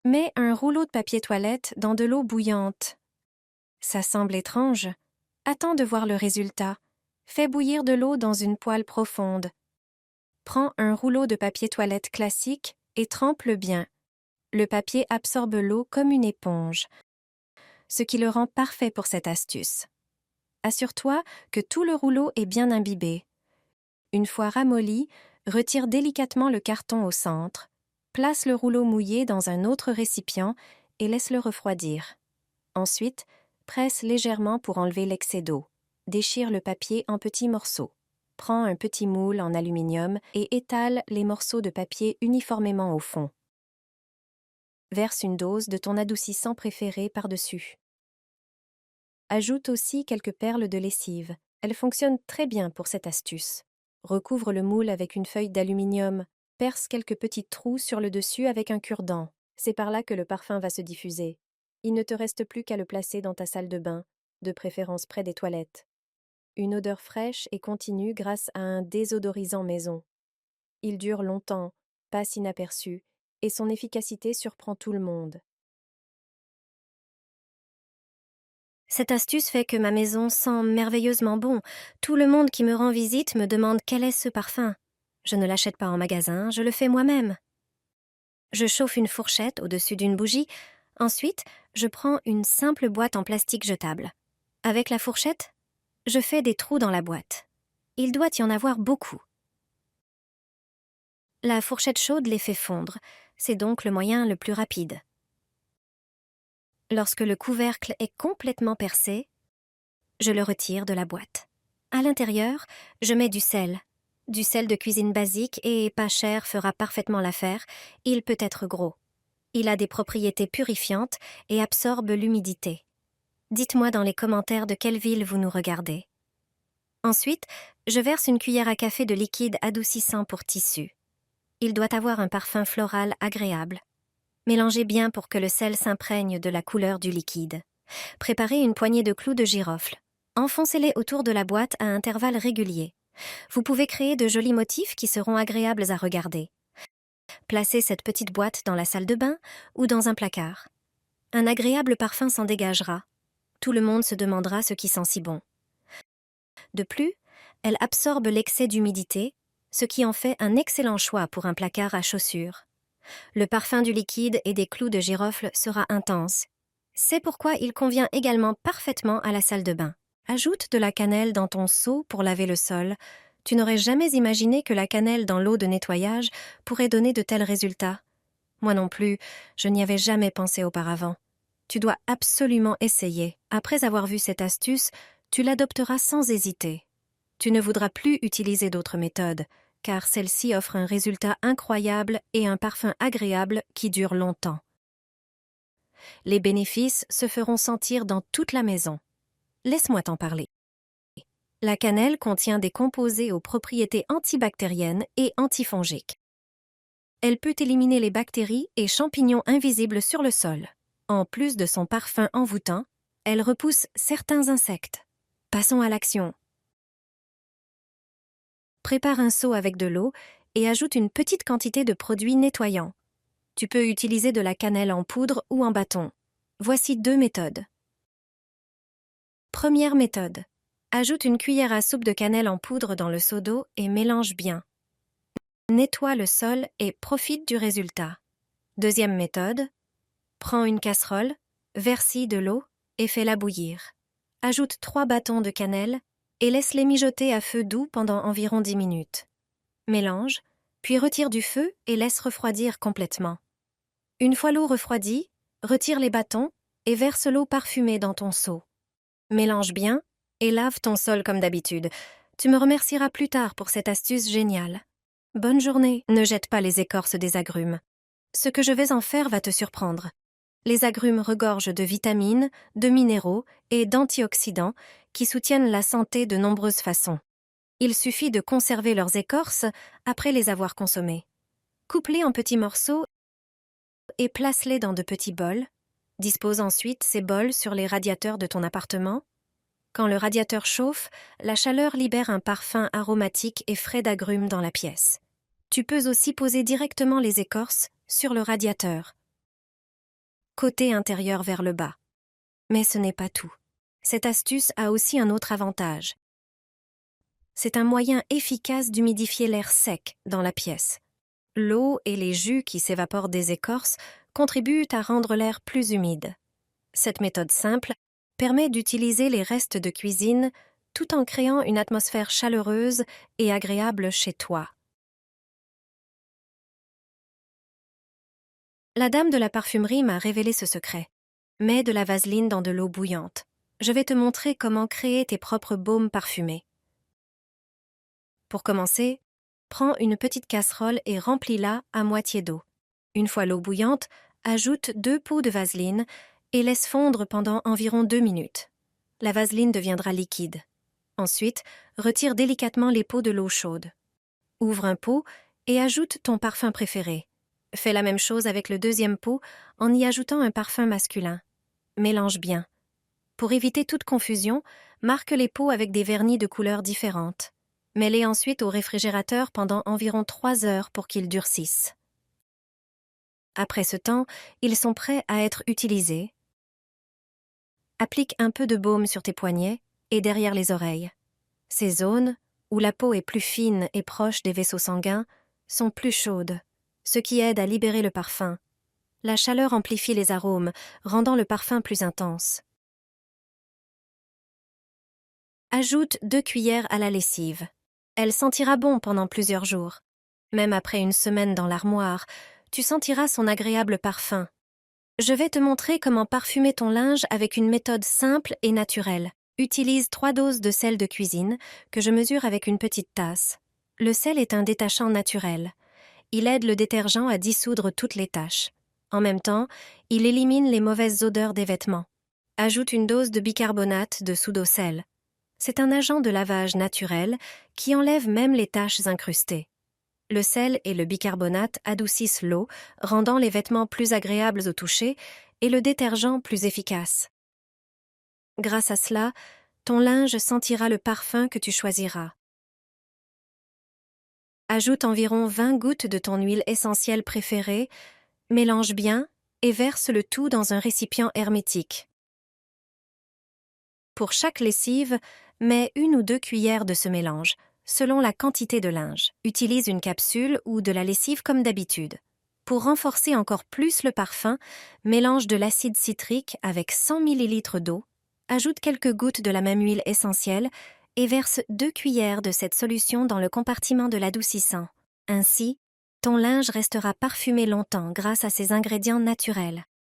Mets un rouleau de papier toilette dans de l'eau bouillante. Ça semble étrange. Attends de voir le résultat. Fais bouillir de l'eau dans une poêle profonde. Prends un rouleau de papier toilette classique et trempe-le bien. Le papier absorbe l'eau comme une éponge, ce qui le rend parfait pour cette astuce. Assure-toi que tout le rouleau est bien imbibé. Une fois ramolli, retire délicatement le carton au centre, place le rouleau mouillé dans un autre récipient et laisse-le refroidir. Ensuite, presse légèrement pour enlever l'excès d'eau. Déchire le papier en petits morceaux. Prends un petit moule en aluminium et étale les morceaux de papier uniformément au fond. Verse une dose de ton adoucissant préféré par-dessus. Ajoute aussi quelques perles de lessive. Elles fonctionnent très bien pour cette astuce. Recouvre le moule avec une feuille d'aluminium. Perce quelques petits trous sur le dessus avec un cure-dent. C'est par là que le parfum va se diffuser. Il ne te reste plus qu'à le placer dans ta salle de bain, de préférence près des toilettes. Une odeur fraîche et continue grâce à un désodorisant maison. Il dure longtemps, passe inaperçu, et son efficacité surprend tout le monde. Cette astuce fait que ma maison sent merveilleusement bon. Tout le monde qui me rend visite me demande quel est ce parfum. Je ne l'achète pas en magasin, je le fais moi-même. Je chauffe une fourchette au-dessus d'une bougie. Ensuite, je prends une simple boîte en plastique jetable. Avec la fourchette, je fais des trous dans la boîte. Il doit y en avoir beaucoup. La fourchette chaude les fait fondre. C'est donc le moyen le plus rapide. Lorsque le couvercle est complètement percé, je le retire de la boîte. À l'intérieur, je mets du sel. Du sel de cuisine basique et pas cher fera parfaitement l'affaire. Il peut être gros. Il a des propriétés purifiantes et absorbe l'humidité. Dites-moi dans les commentaires de quelle ville vous nous regardez. Ensuite, je verse une cuillère à café de liquide adoucissant pour tissu. Il doit avoir un parfum floral agréable. Mélangez bien pour que le sel s'imprègne de la couleur du liquide. Préparez une poignée de clous de girofle. Enfoncez-les autour de la boîte à intervalles réguliers. Vous pouvez créer de jolis motifs qui seront agréables à regarder. Placez cette petite boîte dans la salle de bain ou dans un placard. Un agréable parfum s'en dégagera. Tout le monde se demandera ce qui sent si bon. De plus, elle absorbe l'excès d'humidité, ce qui en fait un excellent choix pour un placard à chaussures. Le parfum du liquide et des clous de girofle sera intense. C'est pourquoi il convient également parfaitement à la salle de bain. Ajoute de la cannelle dans ton seau pour laver le sol. Tu n'aurais jamais imaginé que la cannelle dans l'eau de nettoyage pourrait donner de tels résultats. Moi non plus, je n'y avais jamais pensé auparavant. Tu dois absolument essayer. Après avoir vu cette astuce, tu l'adopteras sans hésiter. Tu ne voudras plus utiliser d'autres méthodes, car celle-ci offre un résultat incroyable et un parfum agréable qui dure longtemps. Les bénéfices se feront sentir dans toute la maison. Laisse-moi t'en parler. La cannelle contient des composés aux propriétés antibactériennes et antifongiques. Elle peut éliminer les bactéries et champignons invisibles sur le sol. En plus de son parfum envoûtant, elle repousse certains insectes. Passons à l'action. Prépare un seau avec de l'eau et ajoute une petite quantité de produits nettoyants. Tu peux utiliser de la cannelle en poudre ou en bâton. Voici 2 méthodes. Première méthode. Ajoute une cuillère à soupe de cannelle en poudre dans le seau d'eau et mélange bien. Nettoie le sol et profite du résultat. Deuxième méthode. Prends une casserole, verse-y de l'eau et fais-la bouillir. Ajoute 3 bâtons de cannelle et laisse-les mijoter à feu doux pendant environ 10 minutes. Mélange, puis retire du feu et laisse refroidir complètement. Une fois l'eau refroidie, retire les bâtons et verse l'eau parfumée dans ton seau. Mélange bien et lave ton sol comme d'habitude. Tu me remercieras plus tard pour cette astuce géniale. Bonne journée. Ne jette pas les écorces des agrumes. Ce que je vais en faire va te surprendre. Les agrumes regorgent de vitamines, de minéraux et d'antioxydants qui soutiennent la santé de nombreuses façons. Il suffit de conserver leurs écorces après les avoir consommées. Coupe-les en petits morceaux et place-les dans de petits bols. Dispose ensuite ces bols sur les radiateurs de ton appartement. Quand le radiateur chauffe, la chaleur libère un parfum aromatique et frais d'agrumes dans la pièce. Tu peux aussi poser directement les écorces sur le radiateur. côté intérieur vers le bas. Mais ce n'est pas tout. Cette astuce a aussi un autre avantage. C'est un moyen efficace d'humidifier l'air sec dans la pièce. L'eau et les jus qui s'évaporent des écorces contribuent à rendre l'air plus humide. Cette méthode simple permet d'utiliser les restes de cuisine tout en créant une atmosphère chaleureuse et agréable chez toi. La dame de la parfumerie m'a révélé ce secret. Mets de la vaseline dans de l'eau bouillante. Je vais te montrer comment créer tes propres baumes parfumés. Pour commencer, prends une petite casserole et remplis-la à moitié d'eau. Une fois l'eau bouillante, ajoute 2 pots de vaseline et laisse fondre pendant environ 2 minutes. La vaseline deviendra liquide. Ensuite, retire délicatement les pots de l'eau chaude. Ouvre un pot et ajoute ton parfum préféré. Fais la même chose avec le deuxième pot en y ajoutant un parfum masculin. Mélange bien. Pour éviter toute confusion, marque les pots avec des vernis de couleurs différentes. Mets-les ensuite au réfrigérateur pendant environ 3 heures pour qu'ils durcissent. Après ce temps, ils sont prêts à être utilisés. Applique un peu de baume sur tes poignets et derrière les oreilles. Ces zones, où la peau est plus fine et proche des vaisseaux sanguins, sont plus chaudes, ce qui aide à libérer le parfum. La chaleur amplifie les arômes, rendant le parfum plus intense. Ajoute 2 cuillères à la lessive. Elle sentira bon pendant plusieurs jours. Même après une semaine dans l'armoire, tu sentiras son agréable parfum. Je vais te montrer comment parfumer ton linge avec une méthode simple et naturelle. Utilise 3 doses de sel de cuisine que je mesure avec une petite tasse. Le sel est un détachant naturel. Il aide le détergent à dissoudre toutes les taches. En même temps, il élimine les mauvaises odeurs des vêtements. Ajoute une dose de bicarbonate de soude au sel. C'est un agent de lavage naturel qui enlève même les taches incrustées. Le sel et le bicarbonate adoucissent l'eau, rendant les vêtements plus agréables au toucher et le détergent plus efficace. Grâce à cela, ton linge sentira le parfum que tu choisiras. Ajoute environ 20 gouttes de ton huile essentielle préférée, mélange bien et verse le tout dans un récipient hermétique. Pour chaque lessive, mets 1 ou 2 cuillères de ce mélange, selon la quantité de linge. Utilise une capsule ou de la lessive comme d'habitude. Pour renforcer encore plus le parfum, mélange de l'acide citrique avec 100 ml d'eau, ajoute quelques gouttes de la même huile essentielle et verse 2 cuillères de cette solution dans le compartiment de l'adoucissant. Ainsi, ton linge restera parfumé longtemps grâce à ces ingrédients naturels.